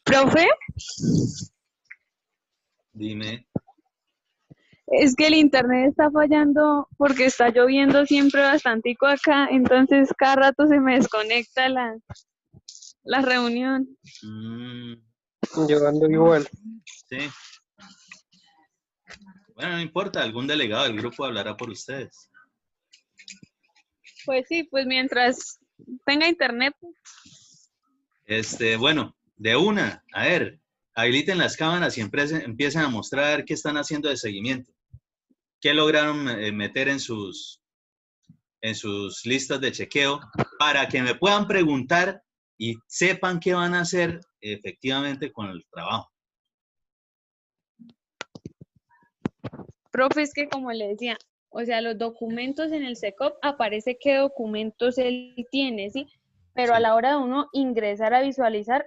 Profe, Dime. es que el internet está fallando porque está lloviendo siempre bastantico acá, entonces cada rato se me desconecta la reunión. Mm, Yo ando igual. sí. Bueno, no importa, algún delegado del grupo hablará por ustedes. Pues sí, pues mientras tenga internet. Bueno, de una, a ver, habiliten las cámaras y empiecen a mostrar qué están haciendo de seguimiento. ¿Qué lograron meter en sus listas de chequeo para que me puedan preguntar y sepan qué van a hacer efectivamente con el trabajo? Profe, es que como le decía, o sea, los documentos en el SECOP aparece qué documentos él tiene, ¿sí? Pero Sí. a la hora de uno ingresar a visualizar,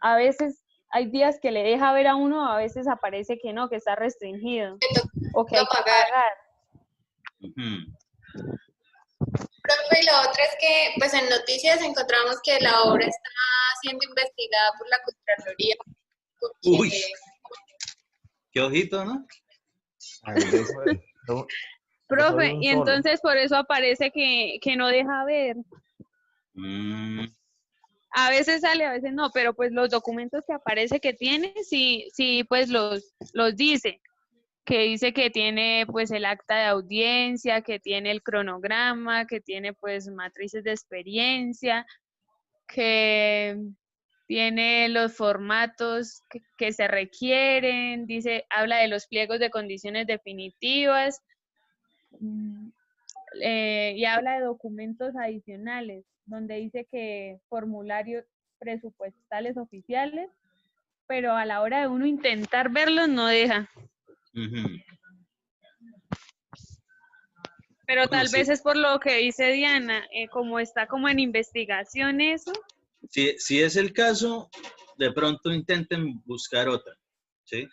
a veces hay días que le deja ver a uno, a veces aparece que no, que está restringido o que hay que pagar. Profe, y lo otro es que, pues en noticias encontramos que la obra está siendo investigada por la Contraloría. Uy, qué ojito, ¿no? Profe, y entonces por eso aparece que no deja ver. A veces sale, a veces no, pero pues los documentos que aparece que tiene, sí, pues los dice. Que dice que tiene pues el acta de audiencia, que tiene el cronograma, que tiene pues matrices de experiencia, que tiene los formatos que se requieren, dice, habla de los pliegos de condiciones definitivas y habla de documentos adicionales, donde dice que formularios presupuestales oficiales, pero a la hora de uno intentar verlos no deja. Pero Bueno, tal vez es por lo que dice Diana, como está como en investigación eso. Si es el caso, de pronto intenten buscar otra, ¿sí?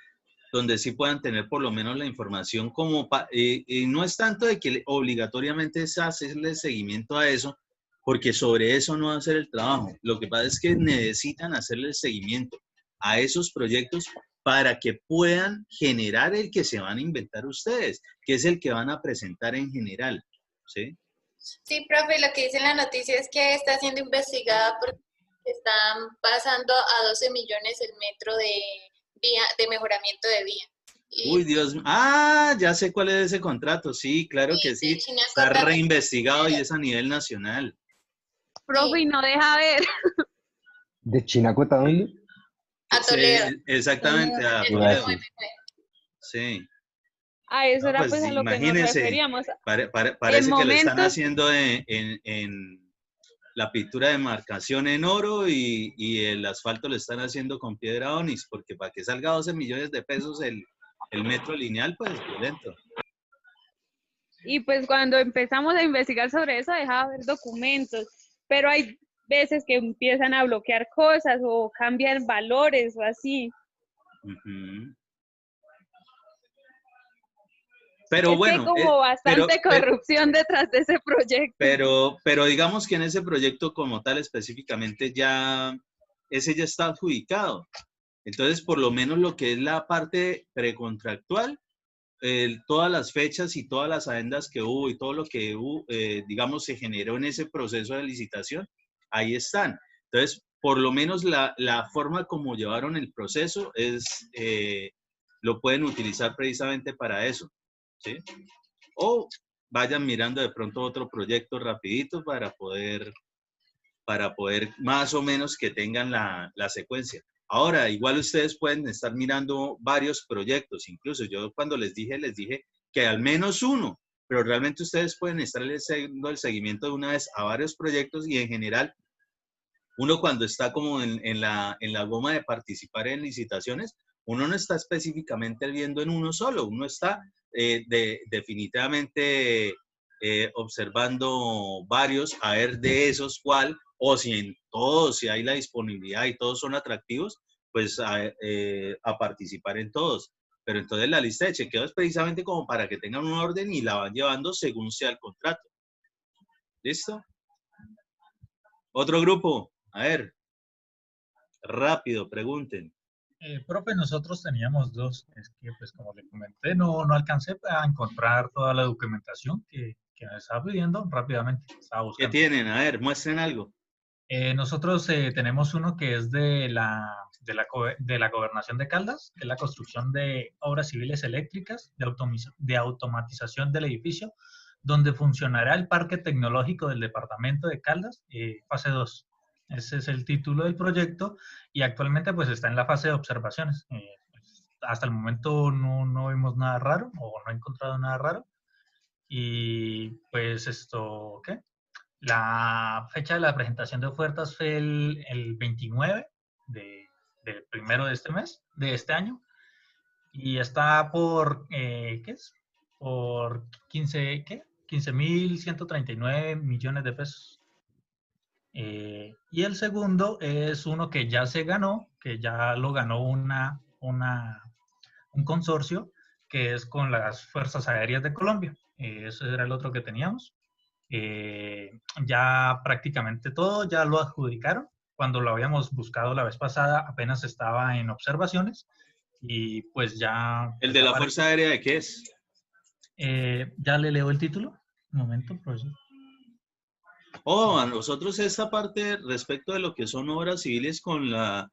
Donde sí puedan tener por lo menos la información como, y no es tanto de que obligatoriamente es hacerle seguimiento a eso, porque sobre eso no va a ser el trabajo. Lo que pasa es que necesitan hacerle seguimiento a esos proyectos para que puedan generar el que se van a inventar ustedes, que es el que van a presentar en general, ¿sí? Sí, profe, lo que dice en la noticia es que está siendo investigada porque están pasando a 12 millones el metro de mejoramiento de vía. Uy, Dios. Ah, ya sé cuál es ese contrato. Sí, claro que sí. Está reinvestigado y es a nivel nacional. Profe, y no deja ver. ¿De Chinacota dónde? A Toledo. Exactamente, a Toledo. Sí. A eso era pues a lo que nos imagínense, referíamos. parece que lo están haciendo en la pintura de marcación en oro y el asfalto lo están haciendo con piedra ónix, porque para que salga 12 millones de pesos el metro lineal, pues violento. y pues cuando empezamos a investigar sobre eso dejaba ver documentos, pero hay veces que empiezan a bloquear cosas o cambian valores o así. Ujú. Pero Es que hay bueno, como bastante corrupción detrás de ese proyecto. pero digamos que en ese proyecto como tal específicamente ese ya está adjudicado. Entonces, por lo menos lo que es la parte precontractual, todas las fechas y todas las agendas que hubo y todo lo que hubo, digamos, se generó en ese proceso de licitación, ahí están. Entonces, por lo menos la forma como llevaron el proceso lo pueden utilizar precisamente para eso, ¿sí? O vayan mirando de pronto otro proyecto rapidito para poder más o menos que tengan la secuencia. Ahora, igual ustedes pueden estar mirando varios proyectos, incluso yo cuando les dije que al menos uno, pero realmente ustedes pueden estar haciendo el seguimiento de una vez a varios proyectos y en general, uno cuando está como en la goma de participar en licitaciones, uno no está específicamente viendo en uno solo, uno está definitivamente observando varios, a ver de esos cuál, o si en todos, si hay la disponibilidad y todos son atractivos, pues a participar en todos. Pero entonces la lista de chequeo es precisamente como para que tengan un orden y la van llevando según sea el contrato. ¿Listo? Otro grupo, a ver, rápido, pregunten. Profe, nosotros teníamos dos, es que pues como le comenté, no alcancé a encontrar toda la documentación que me estaba pidiendo rápidamente, estaba ¿Qué buscando. tienen? A ver, muestren algo. Nosotros tenemos uno que es de la Gobernación de Caldas, que es la construcción de obras civiles eléctricas, de automatización del edificio, donde funcionará el parque tecnológico del departamento de Caldas, fase 2. Ese es el título del proyecto y actualmente pues está en la fase de observaciones. Pues, hasta el momento no vimos nada raro o no he encontrado nada raro. Y pues esto, ¿qué? La fecha de la presentación de ofertas fue el 29 del primero de este mes, de este año, y está por, ¿qué es? Por 15.139 millones de pesos. Y el segundo es uno que ya se ganó, que ya lo ganó un consorcio, que es con las Fuerzas Aéreas de Colombia. Ese era el otro que teníamos. Ya prácticamente todo ya lo adjudicaron. Cuando lo habíamos buscado la vez pasada apenas estaba en observaciones y pues ya... ¿El pues, de la Fuerza Aérea de qué es? ya le leo el título. Un momento, profesor. Oh, a nosotros esta parte respecto de lo que son obras civiles con la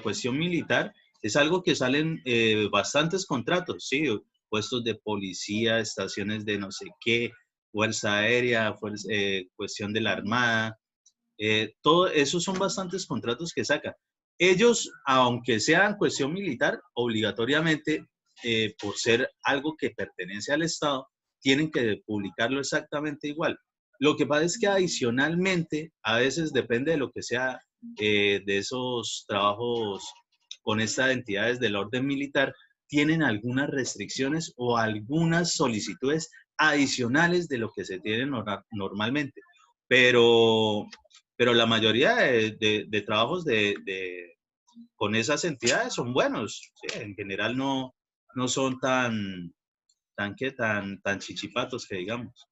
cuestión militar, es algo que salen bastantes contratos, sí, puestos de policía, estaciones de no sé qué, Fuerza Aérea, cuestión de la Armada, todo esos son bastantes contratos que sacan. Ellos, aunque sean cuestión militar, obligatoriamente, por ser algo que pertenece al Estado, tienen que publicarlo exactamente igual. Lo que pasa es que adicionalmente, a veces depende de lo que sea de esos trabajos con estas entidades del orden militar, tienen algunas restricciones o algunas solicitudes adicionales de lo que se tiene normalmente. Pero la mayoría de trabajos con esas entidades son buenos. ¿Sí? En general no son tan chichipatos que digamos.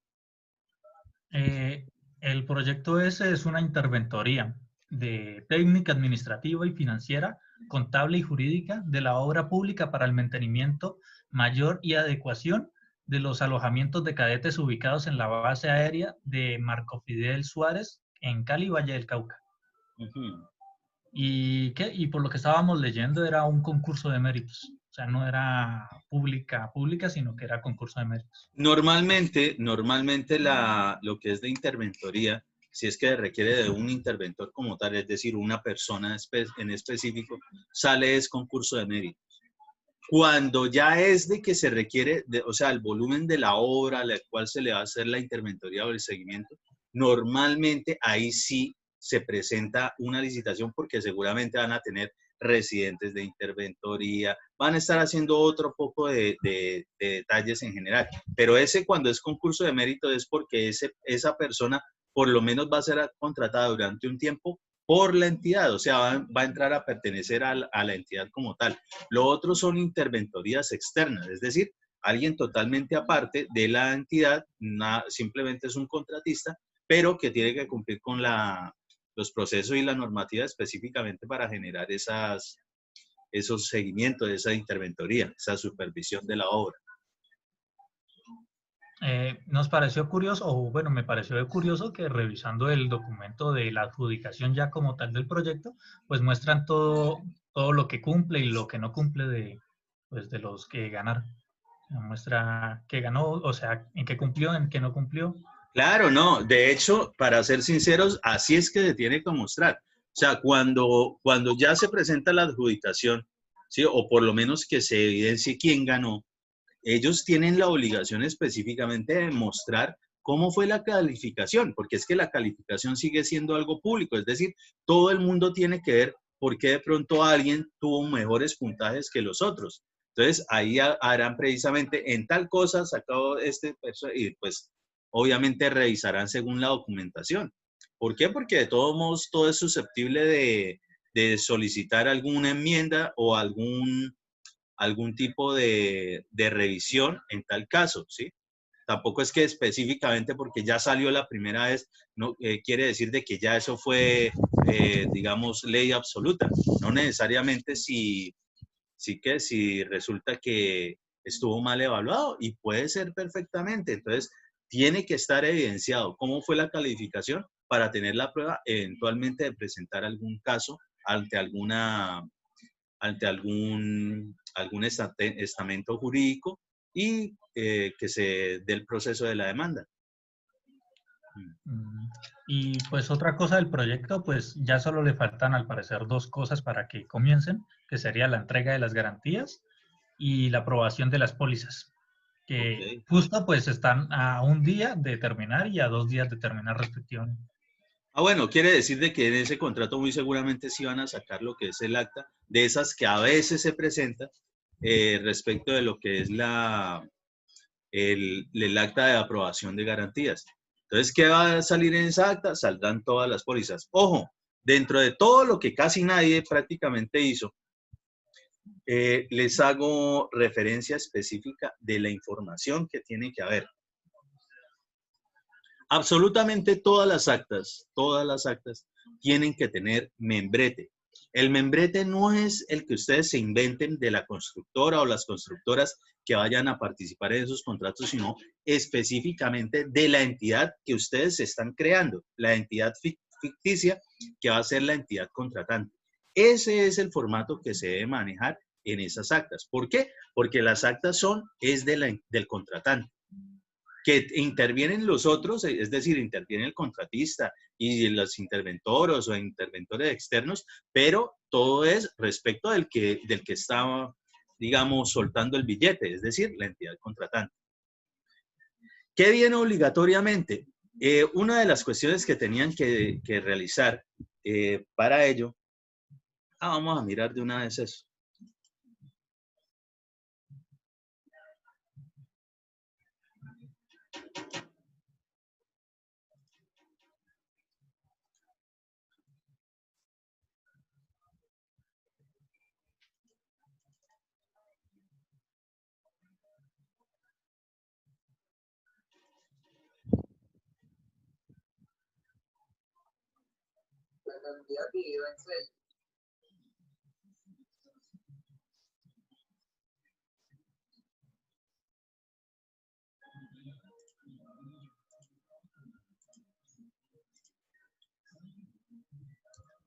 El proyecto ese es una interventoría de técnica administrativa y financiera, contable y jurídica de la obra pública para el mantenimiento mayor y adecuación de los alojamientos de cadetes ubicados en la base aérea de Marco Fidel Suárez en Cali, Valle del Cauca. Uh-huh. Y por lo que estábamos leyendo era un concurso de méritos. O sea, no era pública, sino que era concurso de méritos. Normalmente lo que es de interventoría, si es que requiere de un interventor como tal, es decir, una persona en específico, sale es concurso de méritos. Cuando ya es de que se requiere, o sea, el volumen de la obra a la cual se le va a hacer la interventoría o el seguimiento, normalmente ahí sí se presenta una licitación porque seguramente van a tener residentes de interventoría, van a estar haciendo otro poco de detalles en general. Pero ese cuando es concurso de mérito es porque esa persona por lo menos va a ser contratada durante un tiempo por la entidad, o sea, va a entrar a pertenecer a la entidad como tal. Lo otro son interventorías externas, es decir, alguien totalmente aparte de la entidad, simplemente es un contratista, pero que tiene que cumplir con los procesos y la normativa específicamente para generar esos seguimientos, esa interventoría, esa supervisión de la obra. Nos pareció curioso, o bueno, me pareció curioso que revisando el documento de la adjudicación ya como tal del proyecto, pues muestran todo lo que cumple y lo que no cumple pues de los que ganaron. Muestra que ganó, o sea, en qué cumplió, en qué no cumplió. Claro, no. De hecho, para ser sinceros, así es que se tiene que mostrar. O sea, cuando ya se presenta la adjudicación, ¿sí? O por lo menos que se evidencie quién ganó, ellos tienen la obligación específicamente de mostrar cómo fue la calificación, porque es que la calificación sigue siendo algo público, es decir, todo el mundo tiene que ver por qué de pronto alguien tuvo mejores puntajes que los otros. Entonces, ahí harán precisamente en tal cosa sacado y pues obviamente revisarán según la documentación. ¿Por qué? Porque de todos modos todo es susceptible de solicitar alguna enmienda o algún tipo de revisión en tal caso, ¿sí? Tampoco es que específicamente porque ya salió la primera vez, no quiere decir de que ya eso fue, digamos, ley absoluta. No necesariamente si resulta que estuvo mal evaluado y puede ser perfectamente. Entonces, tiene que estar evidenciado cómo fue la calificación para tener la prueba eventualmente de presentar algún caso ante algún estamento jurídico y que se dé el proceso de la demanda. Y pues otra cosa del proyecto, pues ya solo le faltan al parecer 2 cosas para que comiencen, que sería la entrega de las garantías y la aprobación de las pólizas, que Okay. justo pues están a 1 día de terminar y a 2 días de terminar respectivamente. Bueno, quiere decir de que en ese contrato muy seguramente sí van a sacar lo que es el acta, de esas que a veces se presenta respecto de lo que es el acta de aprobación de garantías. Entonces, ¿qué va a salir en esa acta? Saldrán todas las pólizas. Ojo, dentro de todo lo que casi nadie prácticamente hizo, les hago referencia específica de la información que tiene que haber. Absolutamente todas las actas tienen que tener membrete. El membrete no es el que ustedes se inventen de la constructora o las constructoras que vayan a participar en esos contratos, sino específicamente de la entidad que ustedes están creando, la entidad ficticia que va a ser la entidad contratante. Ese es el formato que se debe manejar en esas actas. ¿Por qué? Porque las actas es del contratante. Que intervienen los otros, es decir, interviene el contratista y los interventores o interventores externos, pero todo es respecto del que está, digamos, soltando el billete, es decir, la entidad contratante. ¿Qué viene obligatoriamente? Una de las cuestiones que tenían que realizar para ello, vamos a mirar de una vez eso.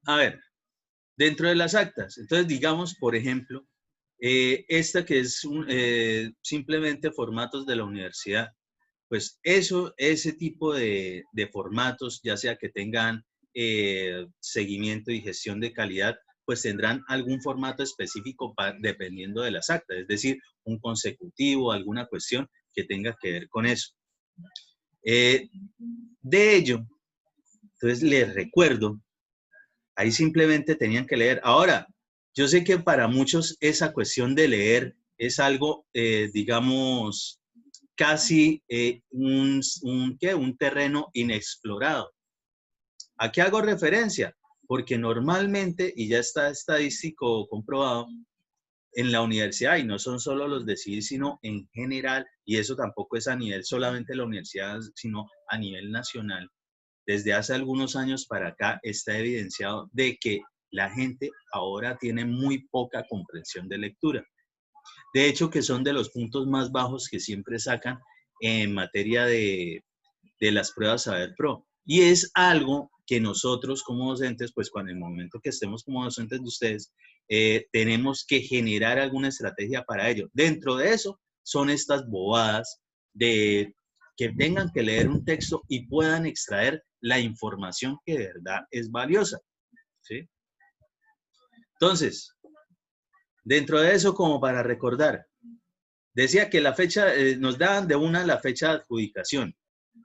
A ver, dentro de las actas, entonces digamos, por ejemplo, esta que es simplemente formatos de la universidad, pues ese tipo de formatos, ya sea que tengan seguimiento y gestión de calidad, pues tendrán algún formato específico dependiendo de las actas, es decir, un consecutivo, alguna cuestión que tenga que ver con eso. De ello, entonces les recuerdo, ahí simplemente tenían que leer. Ahora, Yo sé que para muchos esa cuestión de leer es algo, digamos, casi un terreno inexplorado. ¿A qué hago referencia? Porque normalmente, y ya está estadístico comprobado, en la universidad, y no son solo los de CID, sino en general, y eso tampoco es a nivel solamente de la universidad, sino a nivel nacional, desde hace algunos años para acá está evidenciado de que la gente ahora tiene muy poca comprensión de lectura. De hecho, que son de los puntos más bajos que siempre sacan en materia de las pruebas Saber Pro. Y es algo que nosotros como docentes, pues cuando en el momento que estemos como docentes de ustedes, tenemos que generar alguna estrategia para ello. Dentro de eso son estas bobadas de que tengan que leer un texto y puedan extraer la información que de verdad es valiosa, ¿sí? Entonces, dentro de eso, como para recordar, decía que la fecha, nos daban de una la fecha de adjudicación.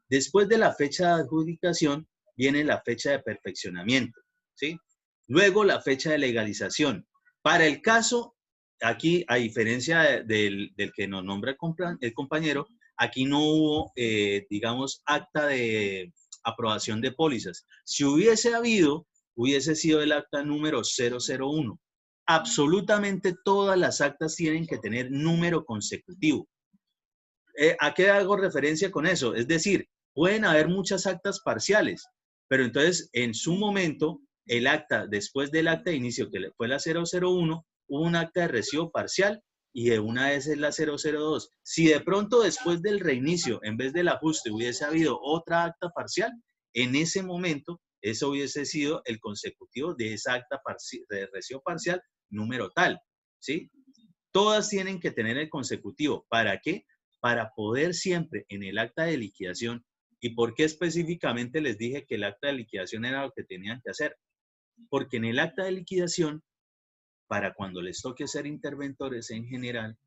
Después de la fecha de adjudicación viene la fecha de perfeccionamiento, ¿sí? Luego la fecha de legalización. Para el caso, aquí, a diferencia del que nos nombra el compañero, aquí no hubo, digamos, acta de aprobación de pólizas. Si hubiese habido, hubiese sido el acta número 001. Absolutamente todas las actas tienen que tener número consecutivo. ¿A qué hago referencia con eso? Es decir, pueden haber muchas actas parciales, pero entonces en su momento, el acta, después del acta de inicio, que fue la 001, hubo un acta de recibo parcial y de una vez es la 002. Si de pronto después del reinicio, en vez del ajuste, hubiese habido otra acta parcial, en ese momento, eso hubiese sido el consecutivo de esa acta de recibo parcial número tal, ¿sí? Todas tienen que tener el consecutivo. ¿Para qué? Para poder siempre en el acta de liquidación, ¿y por qué específicamente les dije que el acta de liquidación era lo que tenían que hacer? Porque en el acta de liquidación, para cuando les toque ser interventores en general,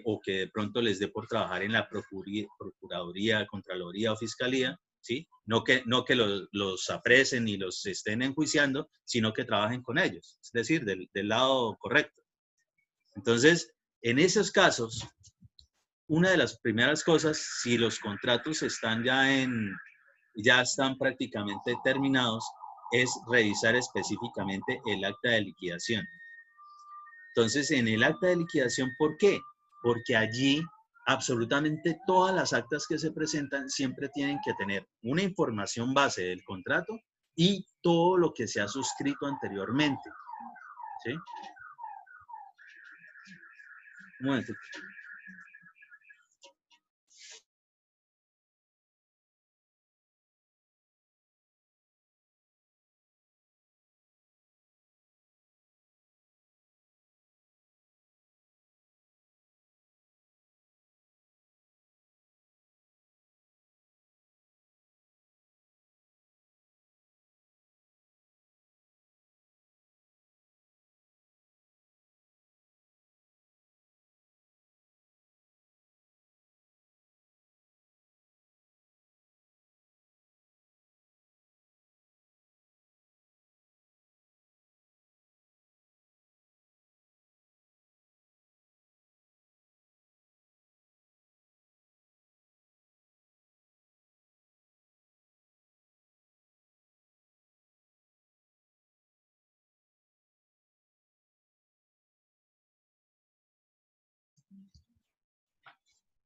o que de pronto les dé por trabajar en la Procuraduría, Contraloría o Fiscalía, ¿sí? No que los apresen y los estén enjuiciando, sino que trabajen con ellos, es decir, del lado correcto. Entonces, en esos casos, una de las primeras cosas, si los contratos están ya están prácticamente terminados, es revisar específicamente el acta de liquidación. Entonces, en el acta de liquidación, ¿por qué? Porque allí absolutamente todas las actas que se presentan siempre tienen que tener una información base del contrato y todo lo que se ha suscrito anteriormente, ¿sí? Un momento.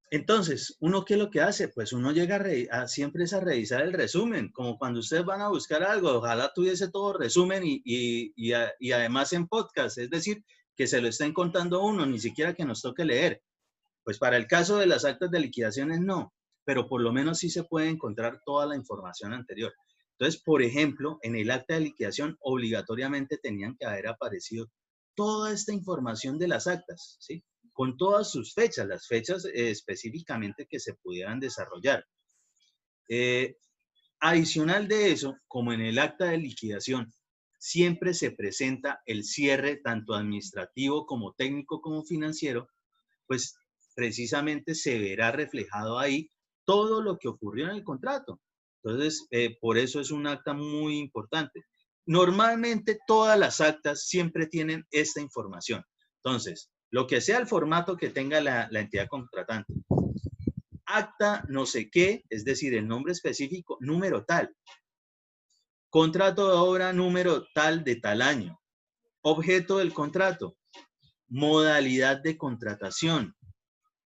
Entonces, ¿uno qué es lo que hace? Pues uno llega siempre es a revisar el resumen, como cuando ustedes van a buscar algo, ojalá tuviese todo resumen y además en podcast, es decir, que se lo estén contando a uno, ni siquiera que nos toque leer. Pues para el caso de las actas de liquidaciones no, pero por lo menos sí se puede encontrar toda la información anterior. Entonces, por ejemplo, en el acta de liquidación obligatoriamente tenían que haber aparecido toda esta información de las actas, ¿sí? Con todas sus fechas, las fechas específicamente que se pudieran desarrollar. Adicional de eso, como en el acta de liquidación, siempre se presenta el cierre tanto administrativo como técnico como financiero, pues precisamente se verá reflejado ahí todo lo que ocurrió en el contrato. Entonces, por eso es un acta muy importante. Normalmente todas las actas siempre tienen esta información. Entonces, lo que sea el formato que tenga la entidad contratante. Acta no sé qué, es decir, el nombre específico, número tal. Contrato de obra número tal de tal año. Objeto del contrato. Modalidad de contratación.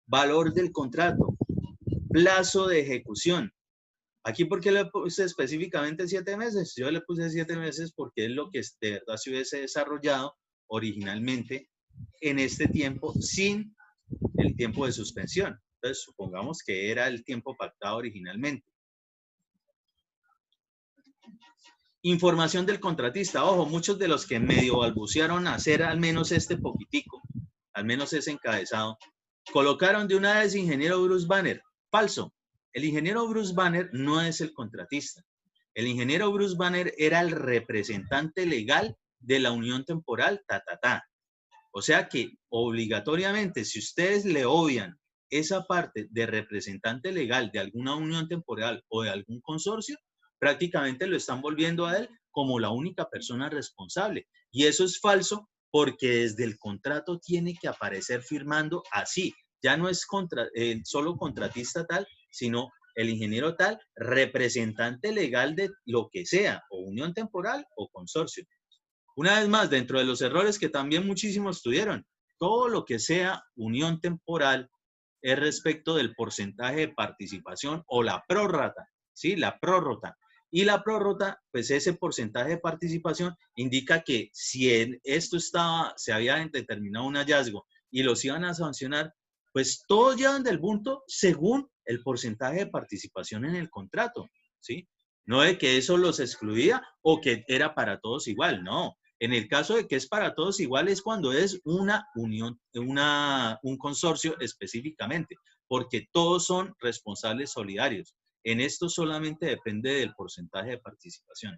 Valor del contrato. Plazo de ejecución. Aquí, ¿por qué le puse específicamente 7 meses? Yo le puse 7 meses porque es lo que de verdad se hubiese desarrollado originalmente en este tiempo sin el tiempo de suspensión. Entonces, supongamos que era el tiempo pactado originalmente. Información del contratista. Ojo, muchos de los que medio balbucearon a hacer al menos este poquitico, al menos ese encabezado, colocaron de una vez ingeniero Bruce Banner. Falso. El ingeniero Bruce Banner no es el contratista. El ingeniero Bruce Banner era el representante legal de la unión temporal, O sea que obligatoriamente, si ustedes le obvian esa parte de representante legal de alguna unión temporal o de algún consorcio, prácticamente lo están volviendo a él como la única persona responsable. Y eso es falso porque desde el contrato tiene que aparecer firmando así. Ya no es solo contratista tal, sino el ingeniero tal, representante legal de lo que sea, o unión temporal o consorcio. Una vez más, dentro de los errores que también muchísimos tuvieron, todo lo que sea unión temporal es respecto del porcentaje de participación o la prórrata, ¿sí? La prórrota. Y la prórrota, pues ese porcentaje de participación indica que si se había determinado un hallazgo y los iban a sancionar, pues todos llevan del punto según el porcentaje de participación en el contrato, ¿sí? No de que eso los excluía o que era para todos igual, no. En el caso de que es para todos igual es cuando es una unión, un consorcio específicamente, porque todos son responsables solidarios. En esto solamente depende del porcentaje de participación.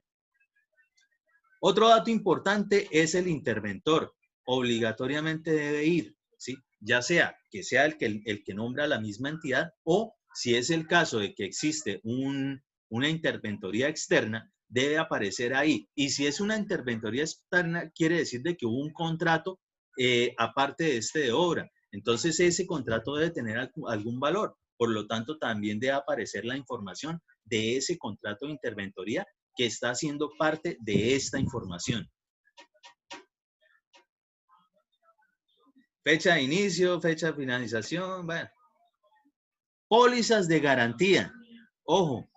Otro dato importante es el interventor. Obligatoriamente debe ir, ¿sí? Ya sea el que nombra la misma entidad o si es el caso de que existe una interventoría externa, debe aparecer ahí. Y si es una interventoría externa, quiere decir de que hubo un contrato aparte de este de obra. Entonces ese contrato debe tener algún valor. Por lo tanto, también debe aparecer la información de ese contrato de interventoría que está haciendo parte de esta información. Fecha de inicio, fecha de finalización, bueno. Pólizas de garantía. Ojo,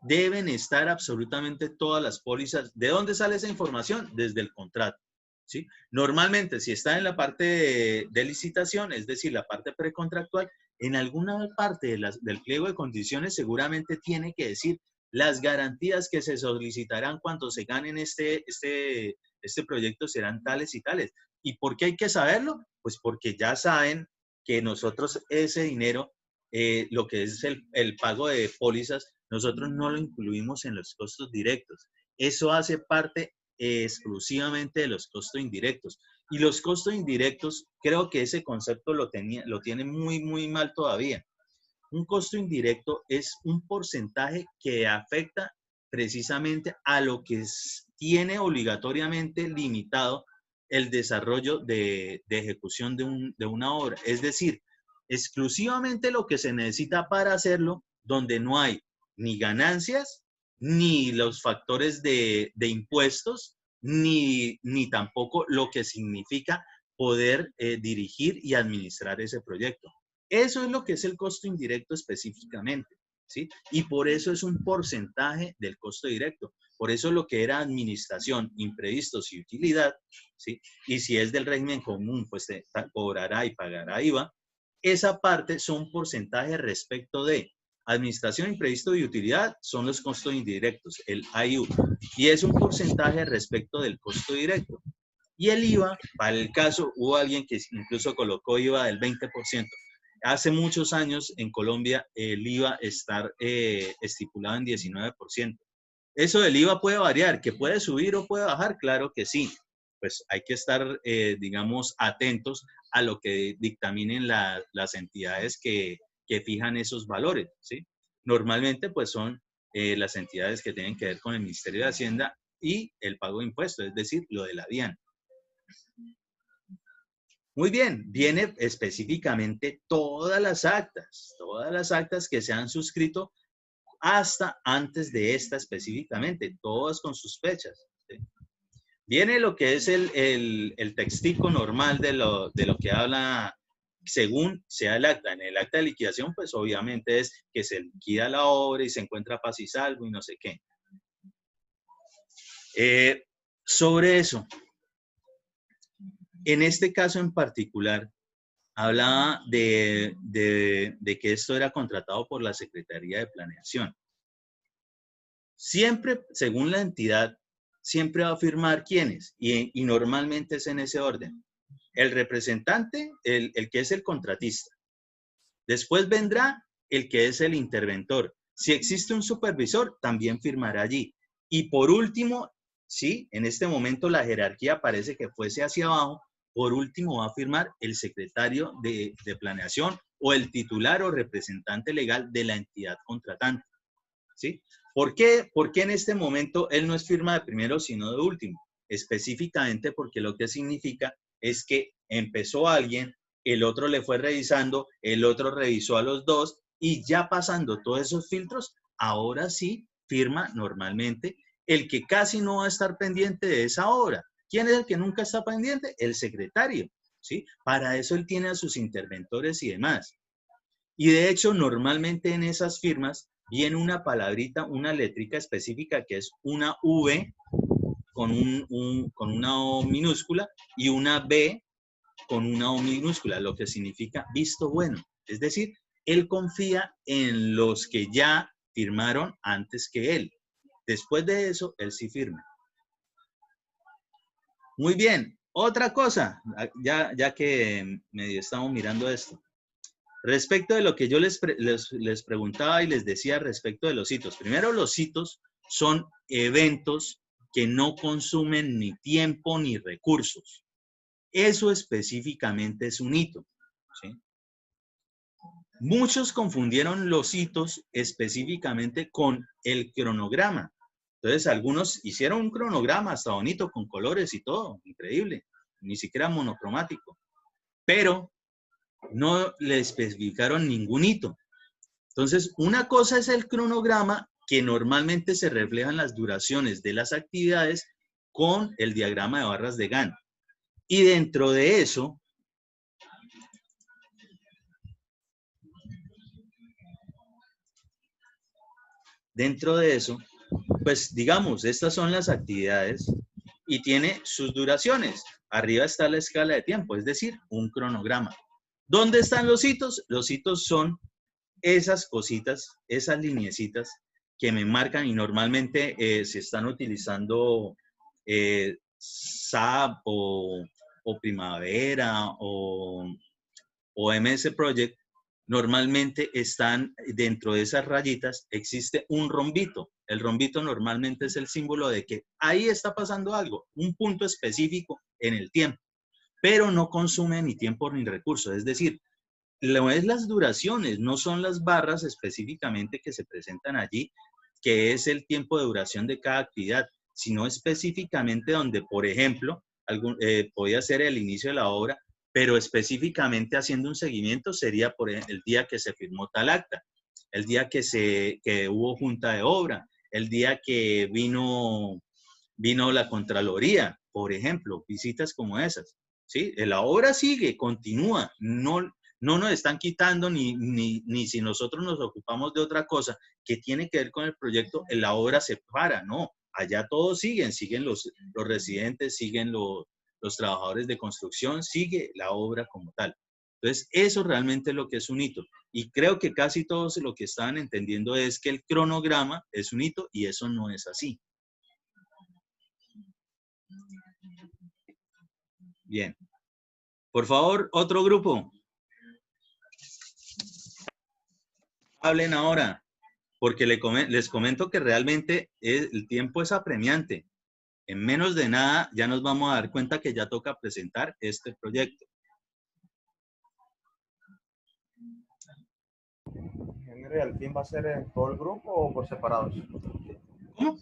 deben estar absolutamente todas las pólizas. ¿De dónde sale esa información? Desde el contrato, ¿sí? Normalmente, si está en la parte de licitación, es decir, la parte precontractual, en alguna parte del pliego de condiciones seguramente tiene que decir las garantías que se solicitarán cuando se ganen este proyecto serán tales y tales. ¿Y por qué hay que saberlo? Pues porque ya saben que nosotros ese dinero, lo que es el pago de pólizas, nosotros no lo incluimos en los costos directos. Eso hace parte exclusivamente de los costos indirectos. Y los costos indirectos, creo que ese concepto lo tiene muy, muy mal todavía. Un costo indirecto es un porcentaje que afecta precisamente a lo que tiene obligatoriamente limitado el desarrollo de ejecución de una obra. Es decir, exclusivamente lo que se necesita para hacerlo, donde no hay ni ganancias, ni los factores de impuestos, ni tampoco lo que significa poder dirigir y administrar ese proyecto. Eso es lo que es el costo indirecto específicamente, ¿sí? Y por eso es un porcentaje del costo directo. Por eso lo que era administración, imprevistos y utilidad, ¿sí? Y si es del régimen común, pues se cobrará y pagará IVA. Esa parte son porcentajes respecto de administración, imprevisto y utilidad, son los costos indirectos, el AIU. Y es un porcentaje respecto del costo directo. Y el IVA, para el caso, hubo alguien que incluso colocó IVA del 20%. Hace muchos años en Colombia el IVA está estipulado en 19%. Eso del IVA puede variar, que puede subir o puede bajar, claro que sí. Pues hay que estar, digamos, atentos a lo que dictaminen las entidades que fijan esos valores, ¿sí? Normalmente, pues son las entidades que tienen que ver con el Ministerio de Hacienda y el pago de impuestos, es decir, lo de la DIAN. Muy bien, viene específicamente todas las actas que se han suscrito hasta antes de esta específicamente, todas con sus fechas. ¿Sí? Viene lo que es el textico normal de lo que habla según sea el acta. En el acta de liquidación, pues obviamente es que se liquida la obra y se encuentra paz y salvo y no sé qué. Sobre eso, en este caso en particular, hablaba de que esto era contratado por la Secretaría de Planeación. Siempre, según la entidad, siempre va a firmar quiénes, y normalmente es en ese orden. El representante, el que es el contratista. Después vendrá el que es el interventor. Si existe un supervisor, también firmará allí. Y por último, sí, en este momento la jerarquía parece que fuese hacia abajo, por último va a firmar el secretario de planeación o el titular o representante legal de la entidad contratante. ¿Sí? ¿Por qué en este momento él no es firma de primero, sino de último? Específicamente porque lo que significa es que empezó alguien, el otro le fue revisando, el otro revisó a los dos y ya pasando todos esos filtros, ahora sí firma normalmente el que casi no va a estar pendiente de esa obra. ¿Quién es el que nunca está pendiente? El secretario, ¿sí? Para eso él tiene a sus interventores y demás. Y de hecho, normalmente en esas firmas viene una palabrita, una letrica específica que es una V con una O minúscula y una B con una O minúscula, lo que significa visto bueno. Es decir, él confía en los que ya firmaron antes que él. Después de eso, él sí firma. Muy bien. Otra cosa, ya que medio estamos mirando esto. Respecto de lo que yo les preguntaba y les decía respecto de los hitos. Primero, los hitos son eventos que no consumen ni tiempo ni recursos. Eso específicamente es un hito. ¿Sí? Muchos confundieron los hitos específicamente con el cronograma. Entonces, algunos hicieron un cronograma hasta bonito, con colores y todo, increíble, ni siquiera monocromático. Pero no le especificaron ningún hito. Entonces, una cosa es el cronograma, que normalmente se reflejan las duraciones de las actividades con el diagrama de barras de Gantt. Y dentro de eso, pues digamos, estas son las actividades y tiene sus duraciones. Arriba está la escala de tiempo, es decir, un cronograma. ¿Dónde están los hitos? Los hitos son esas cositas, esas lineecitas que me marcan y normalmente se están utilizando SAP o Primavera o MS Project. Normalmente están dentro de esas rayitas, existe un rombito. El rombito normalmente es el símbolo de que ahí está pasando algo, un punto específico en el tiempo, pero no consume ni tiempo ni recursos. Es decir, lo es las duraciones, no son las barras específicamente que se presentan allí, que es el tiempo de duración de cada actividad, sino específicamente donde, por ejemplo, podía ser el inicio de la obra, pero específicamente haciendo un seguimiento sería por el día que se firmó tal acta, el día que hubo junta de obra, el día que vino la Contraloría, por ejemplo, visitas como esas. ¿Sí? La obra sigue, continúa, no nos están quitando ni si nosotros nos ocupamos de otra cosa que tiene que ver con el proyecto, la obra se para, no, allá todos siguen los residentes, siguen los trabajadores de construcción, sigue la obra como tal. Entonces, eso realmente es lo que es un hito. Y creo que casi todos lo que estaban entendiendo es que el cronograma es un hito y eso no es así. Bien. Por favor, otro grupo. Hablen ahora, porque les comento que realmente el tiempo es apremiante. En menos de nada ya nos vamos a dar cuenta que ya toca presentar este proyecto. Henry, ¿el fin va a ser en todo el grupo o por separados? ¿Cómo?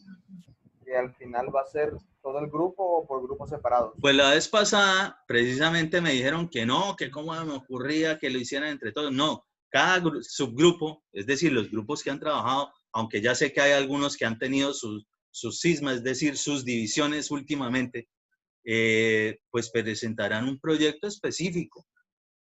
al final va a ser todo el grupo o por grupos separados. Pues la vez pasada, precisamente me dijeron que no, que cómo me ocurría que lo hicieran entre todos. No, cada subgrupo, es decir, los grupos que han trabajado, aunque ya sé que hay algunos que han tenido sus cismas, es decir, sus divisiones últimamente, pues presentarán un proyecto específico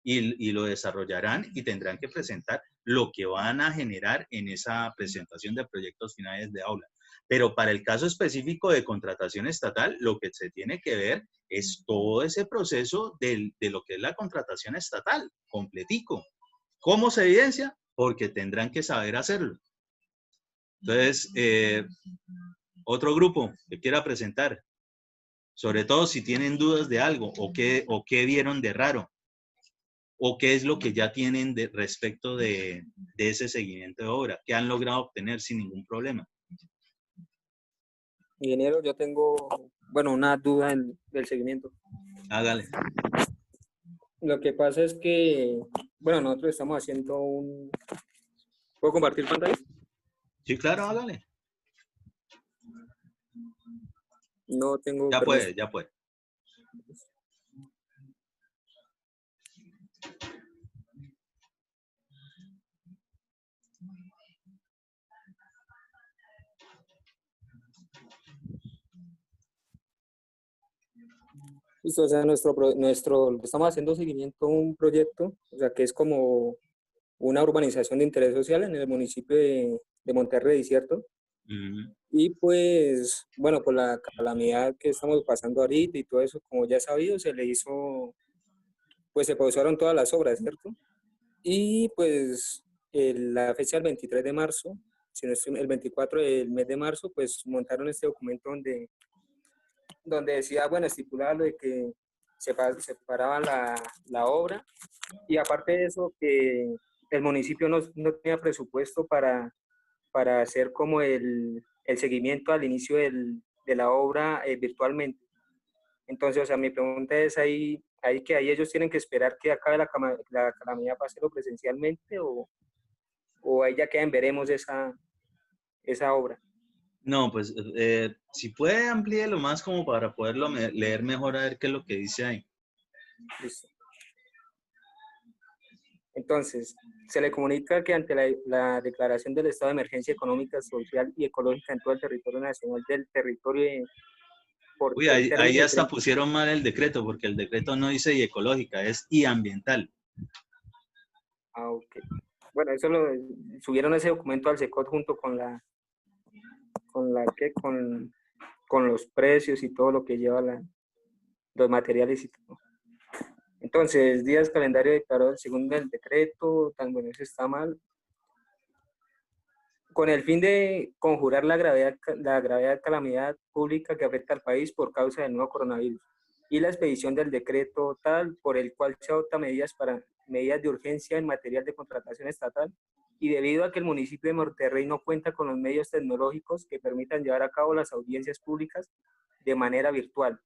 y lo desarrollarán y tendrán que presentar lo que van a generar en esa presentación de proyectos finales de aula. Pero para el caso específico de contratación estatal, lo que se tiene que ver es todo ese proceso de lo que es la contratación estatal, completico. ¿Cómo se evidencia? Porque tendrán que saber hacerlo. Entonces, otro grupo que quiera presentar, sobre todo si tienen dudas de algo o qué vieron de raro, o qué es lo que ya tienen respecto de ese seguimiento de obra, que han logrado obtener sin ningún problema. Ingeniero, yo tengo, bueno, una duda del seguimiento. Hágale. Lo que pasa es que, bueno, nosotros estamos haciendo ¿Puedo compartir pantalla? Sí, claro, hágale. No tengo Ya permiso. puede, ya puede. Listo, o sea, estamos haciendo seguimiento a un proyecto, o sea, que es como una urbanización de interés social en el municipio de Monterrey, ¿cierto? Y pues, bueno, por la calamidad que estamos pasando ahorita y todo eso, como ya sabido, pues se pausaron todas las obras, ¿cierto? Y pues la fecha del 23 de marzo, si no estoy, el 24 del mes de marzo, pues montaron este documento donde decía, bueno, estipulaba lo de que se paraba la obra, y aparte de eso, que el municipio no tenía presupuesto para hacer como el seguimiento al inicio de la obra virtualmente. Entonces, o sea, mi pregunta es ahí ellos tienen que esperar que acabe la calamidad para hacerlo presencialmente, o ahí ya quedan, veremos esa obra. No, pues si puede amplíelo más como para poderlo leer mejor, a ver qué es lo que dice ahí. Listo. Entonces, se le comunica que ante la declaración del estado de emergencia económica, social y ecológica en todo el territorio nacional del territorio Uy, ahí hasta pusieron mal el decreto, porque el decreto no dice y ecológica, es y ambiental. Ah, ok. Bueno, eso subieron ese documento al SECOT junto con los precios y todo lo que lleva los materiales y todo. Entonces, días calendario declarado según el decreto, tan bueno, eso está mal. Con el fin de conjurar la gravedad calamidad pública que afecta al país por causa del nuevo coronavirus y la expedición del decreto tal por el cual se adoptan medidas de urgencia en materia de contratación estatal, y debido a que el municipio de Monterrey no cuenta con los medios tecnológicos que permitan llevar a cabo las audiencias públicas de manera virtual.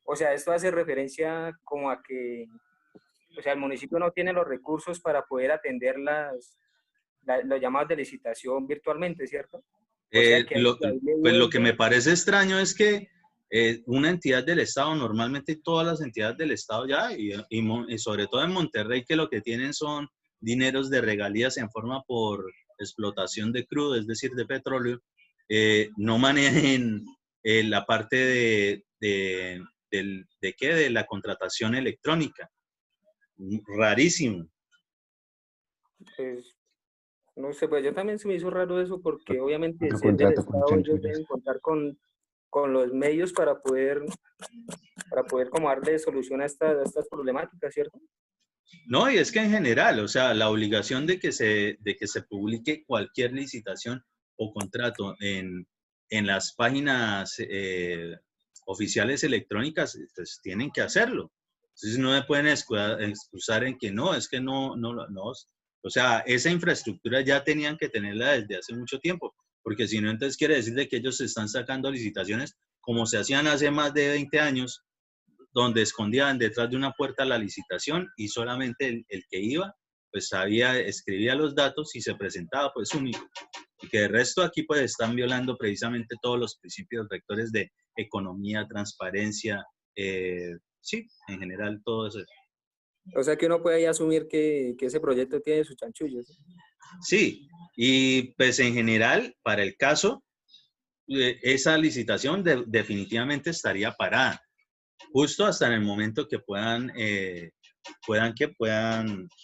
O sea, esto hace referencia como a que, o sea, el municipio no tiene los recursos para poder atender los llamados de licitación virtualmente, ¿cierto? O sea, que pues lo que me parece extraño es que una entidad del Estado, normalmente todas las entidades del Estado ya, y sobre todo en Monterrey, que lo que tienen son dineros de regalías en forma por explotación de crudo, es decir, de petróleo, no manejen la parte de la contratación electrónica. Rarísimo. Pues, no sé, pues yo también se me hizo raro eso, porque obviamente Otro si es del contrato con Estado, ellos chanchullos. deben contar con los medios para poder como darle solución a estas problemáticas, ¿cierto? No, y es que en general, o sea, la obligación de que se publique cualquier licitación o contrato en las páginas oficiales electrónicas, pues tienen que hacerlo. Entonces no me pueden excusar en que no, es que no. O sea, esa infraestructura ya tenían que tenerla desde hace mucho tiempo, porque si no, entonces quiere decir de que ellos se están sacando licitaciones como se hacían hace más de 20 años, donde escondían detrás de una puerta la licitación y solamente el que iba, pues escribía los datos y se presentaba pues único. Porque de resto aquí pues están violando precisamente todos los principios rectores de economía, transparencia, sí, en general todo eso. O sea que uno puede ahí asumir que ese proyecto tiene sus chanchullos. Sí, y pues en general, para el caso, esa licitación definitivamente estaría parada, justo hasta en el momento que puedan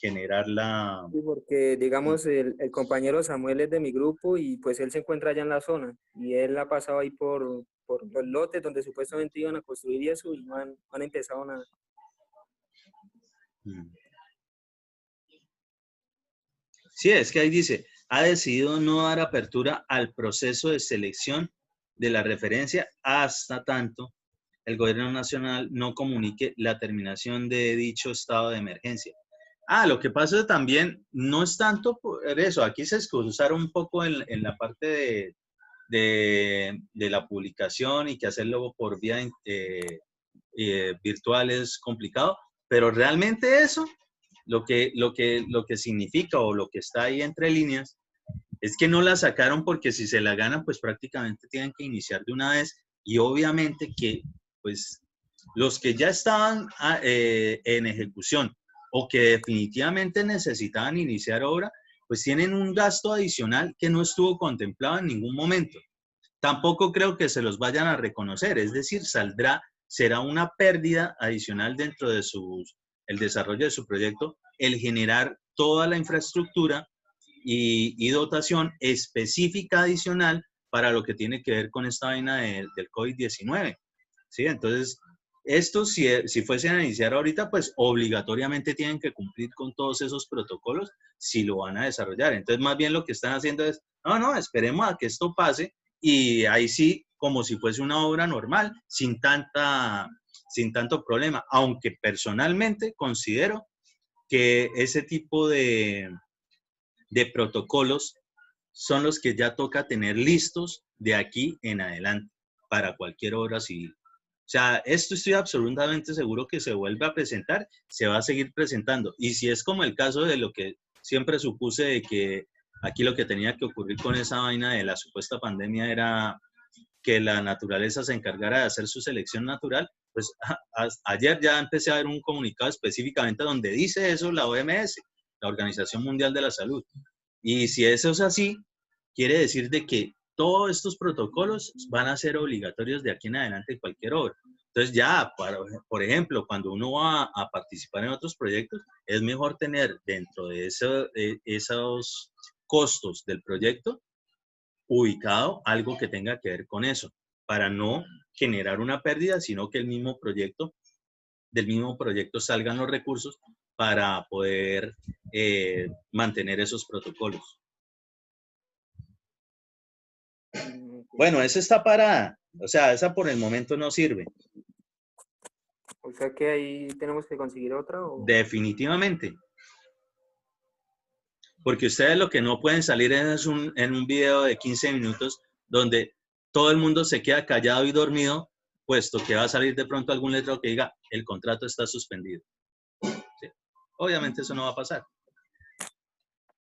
generar la... Sí, porque digamos el compañero Samuel es de mi grupo y pues él se encuentra allá en la zona y él ha pasado ahí por los lotes donde supuestamente iban a construir y eso y no han empezado nada. Sí, es que ahí dice, ha decidido no dar apertura al proceso de selección de la referencia hasta tanto el gobierno nacional no comunique la terminación de dicho estado de emergencia. Lo que pasa también no es tanto por eso, aquí se excusaron un poco en la parte de la publicación y que hacerlo por vía virtual es complicado, pero realmente eso, lo que significa o lo que está ahí entre líneas, es que no la sacaron porque si se la ganan, pues prácticamente tienen que iniciar de una vez y obviamente que pues los que ya estaban en ejecución o que definitivamente necesitaban iniciar obra, pues tienen un gasto adicional que no estuvo contemplado en ningún momento. Tampoco creo que se los vayan a reconocer, es decir, será una pérdida adicional dentro de el desarrollo de su proyecto, el generar toda la infraestructura y dotación específica adicional para lo que tiene que ver con esta vaina del COVID-19. ¿Sí? Entonces, estos, si fuesen a iniciar ahorita, pues obligatoriamente tienen que cumplir con todos esos protocolos si lo van a desarrollar. Entonces, más bien lo que están haciendo es, no, esperemos a que esto pase y ahí sí, como si fuese una obra normal, sin tanto problema. Aunque personalmente considero que ese tipo de protocolos son los que ya toca tener listos de aquí en adelante para cualquier obra civil. O sea, esto estoy absolutamente seguro que se vuelve a presentar, se va a seguir presentando. Y si es como el caso de lo que siempre supuse de que aquí lo que tenía que ocurrir con esa vaina de la supuesta pandemia era que la naturaleza se encargara de hacer su selección natural, pues ayer ya empecé a ver un comunicado específicamente donde dice eso la OMS, la Organización Mundial de la Salud. Y si eso es así, quiere decir de que todos estos protocolos van a ser obligatorios de aquí en adelante en cualquier obra. Entonces ya, por ejemplo, cuando uno va a participar en otros proyectos, es mejor tener dentro de esos costos del proyecto ubicado algo que tenga que ver con eso, para no generar una pérdida, sino que del mismo proyecto salgan los recursos para poder mantener esos protocolos. Bueno, esa está parada, o sea, esa por el momento no sirve. O sea que ahí tenemos que conseguir otra. ¿O? Definitivamente. Porque ustedes lo que no pueden salir es en un video de 15 minutos donde todo el mundo se queda callado y dormido, puesto que va a salir de pronto algún letrero que diga el contrato está suspendido. ¿Sí? Obviamente eso no va a pasar.